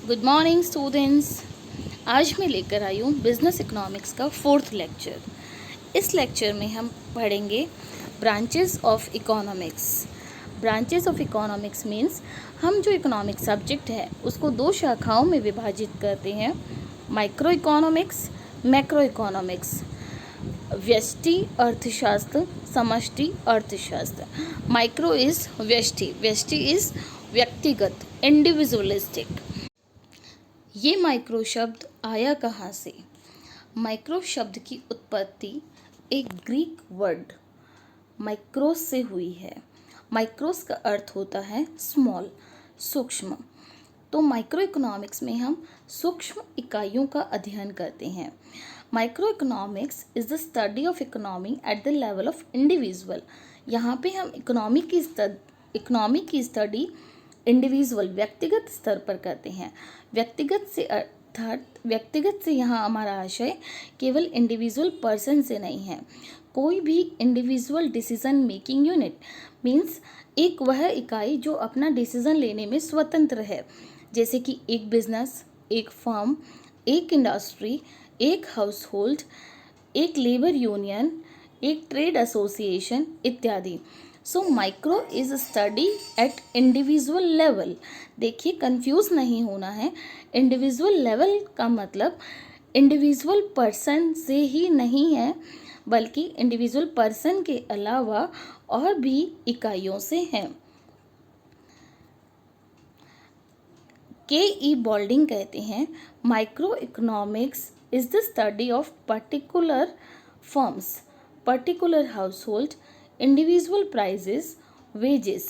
Good morning students. आज मैं लेकर आई हूँ बिजनेस इकोनॉमिक्स का 4th लेक्चर। इस लेक्चर में हम पढ़ेंगे branches of economics. Branches of economics means हम जो इकोनॉमिक सब्जेक्ट है उसको 2 शाखाओं में विभाजित करते हैं, माइक्रो इकोनॉमिक्स, मैक्रो इकोनॉमिक्स। व्यष्टि अर्थशास्त्र, समष्टि अर्थशास्त्र। माइक्रो इज व्यष्टि, व्यष्टि इज व्यक्तिगत, इंडिविजुअलिस्टिक। ये माइक्रो शब्द आया कहाँ से? माइक्रो शब्द की उत्पत्ति एक ग्रीक वर्ड माइक्रोस से हुई है। माइक्रोस का अर्थ होता है स्मॉल, सूक्ष्म। तो माइक्रो इकोनॉमिक्स में हम सूक्ष्म इकाइयों का अध्ययन करते हैं। Micro economics is the study of economy at the level of individual. यहाँ पे हम इकोनॉमी की स्टडी इंडिविजुअल, व्यक्तिगत स्तर पर करते हैं। व्यक्तिगत से अर्थात व्यक्तिगत से यहाँ हमारा आशय केवल इंडिविजुअल पर्सन से नहीं है। कोई भी individual decision making unit means एक वह इकाई जो अपना डिसीजन लेने में स्वतंत्र है, जैसे कि एक बिजनेस, एक फर्म, एक इंडस्ट्री, एक हाउस होल्ड, एक लेबर यूनियन, एक ट्रेड एसोसिएशन इत्यादि। So micro is study eight individual level. देखिए, कंफ्यूज नहीं होना है। इंडिविजुअल लेवल का मतलब इंडिविजुअल पर्सन से ही नहीं है, बल्कि इंडिविजुअल पर्सन के अलावा और भी इकाइयों से है। के.ई. बॉल्डिंग कहते हैं, micro economics is the study of particular firms, particular house hold, individual prices, wages,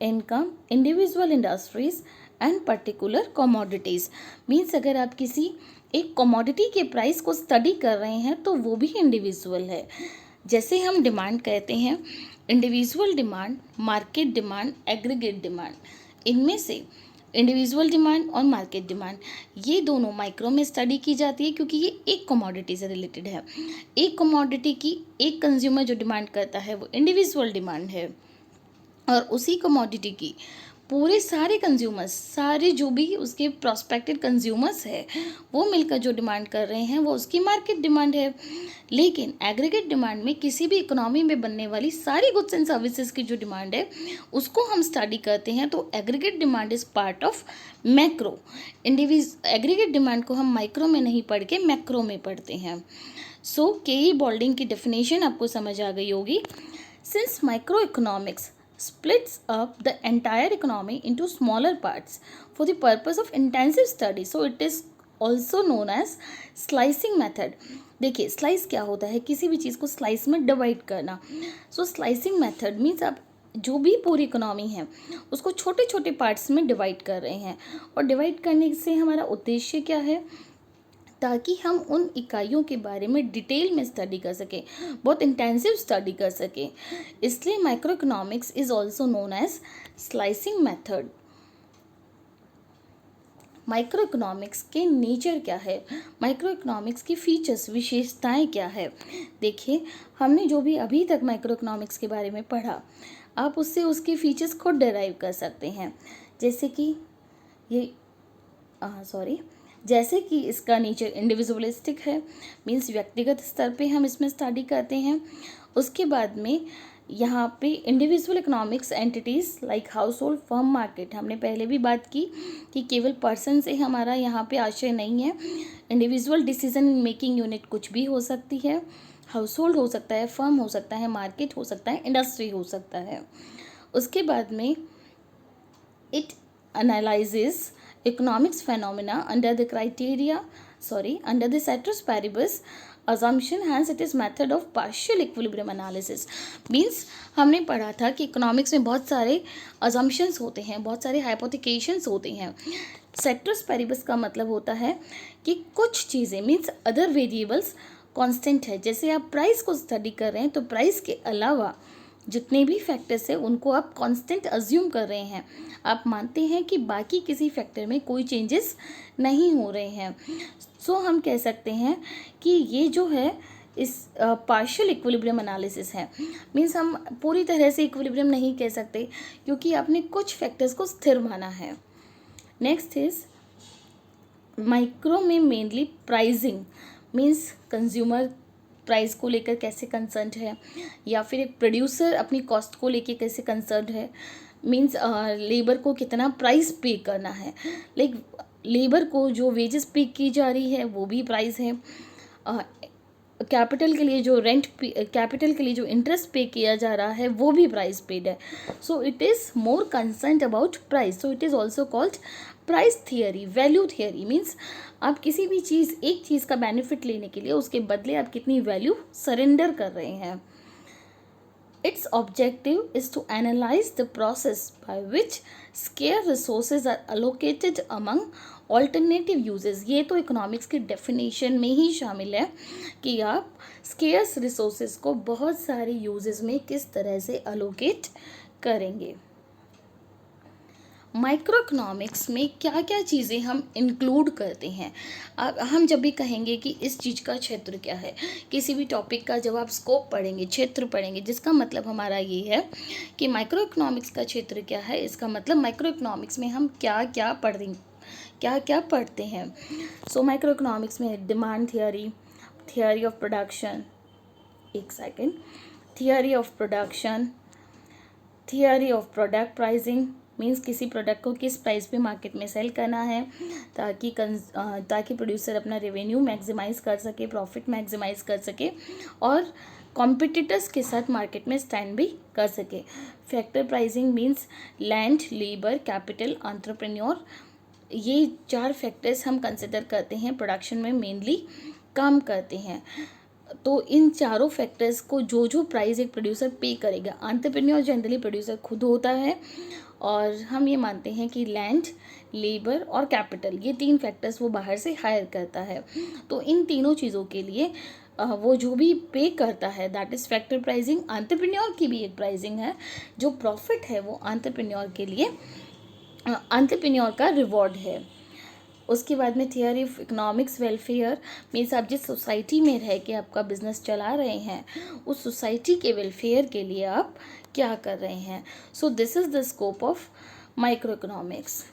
income, individual industries and particular commodities। Means अगर आप किसी एक कमोडिटी के प्राइस को स्टडी कर रहे हैं तो वो भी इंडिविजुअल है। जैसे हम डिमांड कहते हैं, individual demand, market demand, aggregate demand. इनमें से इंडिविजुअल डिमांड और मार्केट डिमांड ये दोनों माइक्रो में स्टडी की जाती है, क्योंकि ये एक कमोडिटी से रिलेटेड है। एक कमोडिटी की एक कंज्यूमर जो डिमांड करता है वो इंडिविजुअल डिमांड है, और उसी कमोडिटी की पूरे सारे कंज्यूमर्स, सारे जो भी उसके प्रोस्पेक्टिव कंज्यूमर्स है वो मिलकर जो डिमांड कर रहे हैं वो उसकी मार्केट डिमांड है। लेकिन एग्रीगेट डिमांड में किसी भी इकोनॉमी में बनने वाली सारी गुड्स एंड सर्विसेज की जो डिमांड है उसको हम स्टडी करते हैं। तो aggregate demand is part of macro. Aggregate demand को हम माइक्रो में नहीं पढ़ के मैक्रो में पढ़ते हैं। सो के.ई. बॉल्डिंग की डेफिनेशन आपको समझ आ गई होगी। Since micro economics splits up the entire economy into smaller parts for the purpose of intensive study, so it is also known as slicing method। देखिए, स्लाइस क्या होता है? किसी भी चीज़ को स्लाइस में डिवाइड करना। सो स्लाइसिंग मेथड मीन्स आप जो भी पूरी इकोनॉमी है उसको छोटे छोटे पार्ट्स में डिवाइड कर रहे हैं, और डिवाइड करने से हमारा उद्देश्य क्या है? ताकि हम उन इकाइयों के बारे में डिटेल में स्टडी कर सकें, बहुत इंटेंसिव स्टडी कर सकें। इसलिए microeconomics is also known as slicing method. Microeconomics के नेचर क्या है? माइक्रो इकोनॉमिक्स की फीचर्स, विशेषताएं क्या है? देखिए, हमने जो भी अभी तक माइक्रो इकोनॉमिक्स के बारे में पढ़ा, आप उससे उसके फीचर्स खुद डिराइव कर सकते हैं। जैसे कि जैसे कि इसका नेचर इंडिविजुअलिस्टिक है, मीन्स व्यक्तिगत स्तर पे हम इसमें स्टडी करते हैं। उसके बाद में यहाँ पे individual economics entities like house hold, firm, market, हमने पहले भी बात की कि केवल पर्सन से हमारा यहाँ पे आशय नहीं है। इंडिविजुअल डिसीजन मेकिंग यूनिट कुछ भी हो सकती है, हाउस होल्ड हो सकता है, फर्म हो सकता है, मार्केट हो सकता है, इंडस्ट्री हो सकता है। उसके बाद में it analyses economics phenomena under the ceteris paribus assumption, hence it is method of partial equilibrium analysis। Means हमने पढ़ा था कि इकोनॉमिक्स में बहुत सारे assumptions होते हैं, बहुत सारे hypothecations होते हैं। ceteris paribus का मतलब होता है कि कुछ चीज़ें मीन्स अदर वेरिएबल्स कांस्टेंट है। जैसे आप प्राइस को स्टडी कर रहे हैं तो प्राइस के अलावा जितने भी फैक्टर्स हैं उनको आप कांस्टेंट अज्यूम कर रहे हैं, आप मानते हैं कि बाकी किसी फैक्टर में कोई चेंजेस नहीं हो रहे हैं। सो हम कह सकते हैं कि ये जो है इस पार्शियल इक्विलिब्रियम एनालिसिस है। मीन्स हम पूरी तरह से इक्विलिब्रियम नहीं कह सकते, क्योंकि आपने कुछ फैक्टर्स को स्थिर माना है। नेक्स्ट इज माइक्रो में mainly pricing means consumer price को लेकर कैसे कंसर्न है, या फिर एक प्रोड्यूसर अपनी कॉस्ट को लेकर कैसे कंसर्न है, मीन्स लेबर को कितना प्राइस पे करना है, लाइक लेबर को जो वेजेस पे की जा रही है वो भी प्राइस है, कैपिटल के लिए जो कैपिटल के लिए जो इंटरेस्ट पे किया जा रहा है वो भी प्राइस पेड है. So it is more concern about price. So it is also called price theory. Value theory means आप किसी भी चीज़, एक चीज़ का बेनिफिट लेने के लिए उसके बदले आप कितनी वैल्यू सरेंडर कर रहे हैं. Its objective is to analyze the process by which scarce resources are allocated among alternative uses. ये तो इकोनॉमिक्स की डेफिनेशन में ही शामिल है कि आप scarce resources को बहुत सारे यूजेस में किस तरह से allocate करेंगे. माइक्रो इकोनॉमिक्स में क्या क्या चीज़ें हम इंक्लूड करते हैं. अब हम जब भी कहेंगे कि इस चीज़ का क्षेत्र क्या है, किसी भी टॉपिक का जब आप स्कोप पढ़ेंगे, क्षेत्र पढ़ेंगे, जिसका मतलब हमारा ये है कि माइक्रो इकोनॉमिक्स का क्षेत्र क्या है, इसका मतलब माइक्रो इकोनॉमिक्स में हम क्या क्या पढ़ते हैं. सो माइक्रो इकोनॉमिक्स में demand theory, theory of production, एक second, theory of production, theory of product pricing means किसी प्रोडक्ट को किस प्राइस पे मार्केट में सेल करना है ताकि प्रोड्यूसर अपना रेवेन्यू मैक्सिमाइज़ कर सके, प्रॉफिट मैक्सिमाइज़ कर सके और कॉम्पिटिटर्स के साथ मार्केट में स्टैंड भी कर सके. Factor pricing means land, labour, capital, entrepreneur, ये 4 फैक्टर्स हम कंसिडर करते हैं, प्रोडक्शन में मेनली काम करते हैं. तो इन चारों फैक्टर्स को जो प्राइस एक प्रोड्यूसर पे करेगा, एंटरप्रेन्योर जनरली प्रोड्यूसर खुद होता है, और हम ये मानते हैं कि लैंड, लेबर और कैपिटल, ये 3 फैक्टर्स वो बाहर से हायर करता है. तो इन तीनों चीज़ों के लिए वो जो भी पे करता है that is factor pricing. Entrepreneur की भी एक प्राइसिंग है, जो प्रॉफिट है वो एंटरप्रेन्योर के लिए एंटरप्रेन्योर का रिवॉर्ड है. उसके बाद में theory of economics welfare means आप जिस सोसाइटी में रह के आपका बिजनेस चला रहे हैं उस सोसाइटी के वेलफेयर के लिए आप क्या कर रहे हैं. So this is the scope of microeconomics.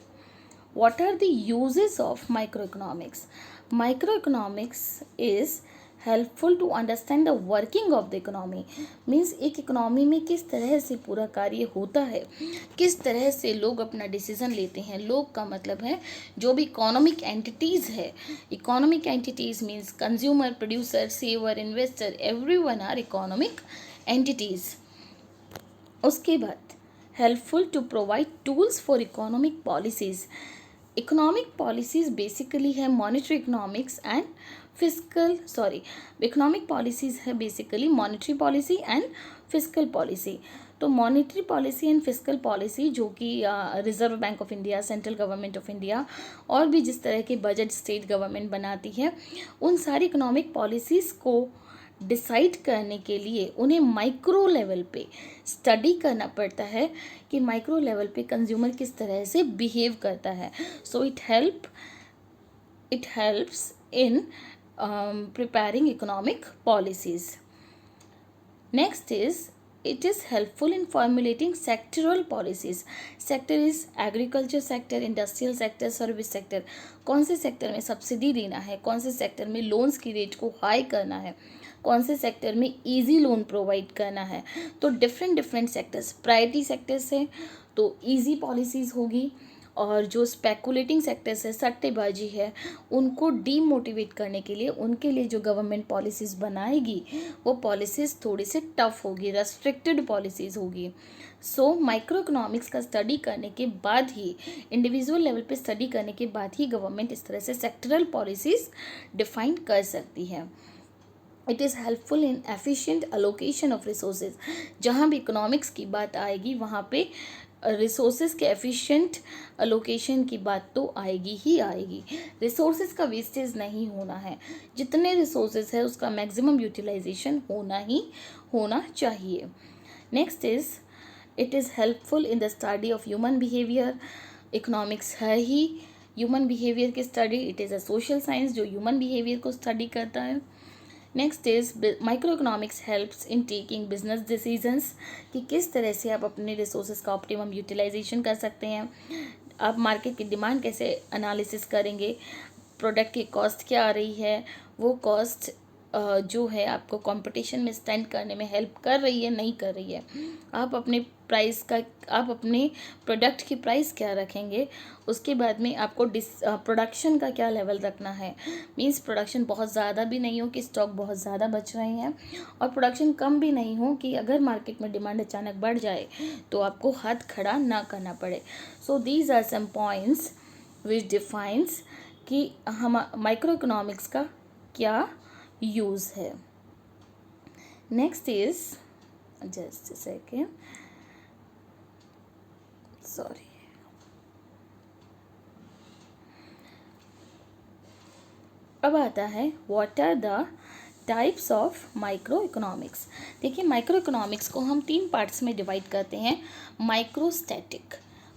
What are the uses of microeconomics. Microeconomics is helpful to understand the working of the economy means एक इकोनॉमी में किस तरह से पूरा कार्य होता है, किस तरह से लोग अपना डिसीजन लेते हैं. लोग का मतलब है जो भी इकोनॉमिक एंटिटीज़ है. Economic entities means consumer, producer, saver, investor, everyone are economic entities. उसके बाद helpful to provide tools for economic policies. Economic policies basically है monetary economics and economic policies है basically monetary policy and fiscal policy. तो monetary policy and fiscal policy जो कि reserve bank of India, central government of India और भी जिस तरह के बजट स्टेट गवर्नमेंट बनाती है, उन सारी इकोनॉमिक पॉलिसीज़ को डिसाइड करने के लिए उन्हें माइक्रो लेवल पे स्टडी करना पड़ता है कि माइक्रो लेवल पे कंज्यूमर किस तरह से बिहेव करता है. So it helps in preparing economic policies. Next is it is helpful in formulating sectoral policies. Sector is agriculture sector, industrial sector, service sector. कौन से सेक्टर में सब्सिडी देना है, कौन से सेक्टर में लोन्स की रेट को हाई करना है, कौन से सेक्टर में इजी लोन प्रोवाइड करना है. तो डिफरेंट सेक्टर्स, प्रायोरिटी सेक्टर्स हैं तो इजी पॉलिसीज़ होगी, और जो स्पेकुलेटिंग सेक्टर्स है, सट्टेबाजी है, उनको डीमोटिवेट करने के लिए उनके लिए जो गवर्नमेंट पॉलिसीज़ बनाएगी वो पॉलिसीज़ थोड़ी सी टफ होगी, रेस्ट्रिक्टेड पॉलिसीज़ होगी. सो माइक्रो इकोनॉमिक्स का स्टडी करने के बाद ही, इंडिविजुअल लेवल पे स्टडी करने के बाद ही गवर्नमेंट इस तरह से सेक्टरल पॉलिसीज़ डिफाइन कर सकती है. It is helpful in efficient allocation of resources. जहाँ भी इकोनॉमिक्स की बात आएगी वहाँ पे रिसोर्सेज के एफिशिएंट अलोकेशन की बात तो आएगी ही आएगी. रिसोर्सेज का वेस्टेज नहीं होना है, जितने रिसोर्सेज है उसका मैक्सिमम यूटिलाइजेशन होना चाहिए. Next is it is helpful in the study of human behaviour. Economics है ही ह्यूमन बिहेवियर की study. It is a social science जो ह्यूमन बिहेवियर को स्टडी करता है. Next is micro economics helps in taking business decisions कि किस तरह से आप अपने रिसोर्सेज का ऑप्टिमम यूटिलाइजेशन कर सकते हैं, आप मार्केट की डिमांड कैसे एनालिसिस करेंगे, प्रोडक्ट की कॉस्ट क्या आ रही है, वो कॉस्ट जो है आपको कंपटीशन में स्टैंड करने में हेल्प कर रही है नहीं कर रही है। आप अपने प्रोडक्ट की प्राइस क्या रखेंगे, उसके बाद में आपको प्रोडक्शन का क्या लेवल रखना है। मींस प्रोडक्शन बहुत ज़्यादा भी नहीं हो कि स्टॉक बहुत ज़्यादा बच रहे हैं, और प्रोडक्शन कम भी नहीं हो कि अगर मार्केट में डिमांड अचानक बढ़ जाए तो आपको हाथ खड़ा ना करना पड़े। So these are some points which defines कि हम माइक्रो इकोनॉमिक्स का क्या यूज़ है। Next is, just a second, sorry, अब आता है what are the types of microeconomics. देखिए, माइक्रो इकोनॉमिक्स को हम 3 पार्ट्स में डिवाइड करते हैं। Microstatic,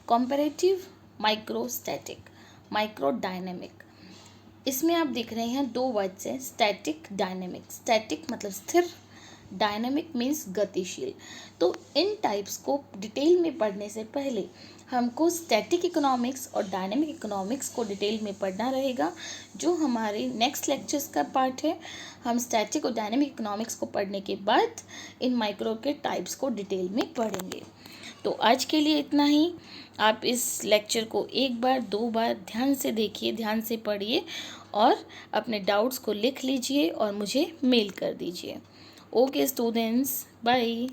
comparative microstatic, micro dynamic. इसमें आप देख रहे हैं 2 वर्ड्स हैं, स्टैटिक, डायनेमिक। स्टैटिक मतलब स्थिर, डायनेमिक मीन्स गतिशील। तो इन टाइप्स को डिटेल में पढ़ने से पहले हमको स्टैटिक इकोनॉमिक्स और डायनेमिक इकोनॉमिक्स को डिटेल में पढ़ना रहेगा, जो हमारे नेक्स्ट लेक्चर्स का पार्ट है। हम स्टैटिक और डायनेमिक इकोनॉमिक्स को पढ़ने के बाद इन माइक्रो के टाइप्स को डिटेल में पढ़ेंगे। तो आज के लिए इतना ही। आप इस लेक्चर को 1 बार 2 बार ध्यान से देखिए, ध्यान से पढ़िए और अपने डाउट्स को लिख लीजिए और मुझे मेल कर दीजिए। Okay students, bye.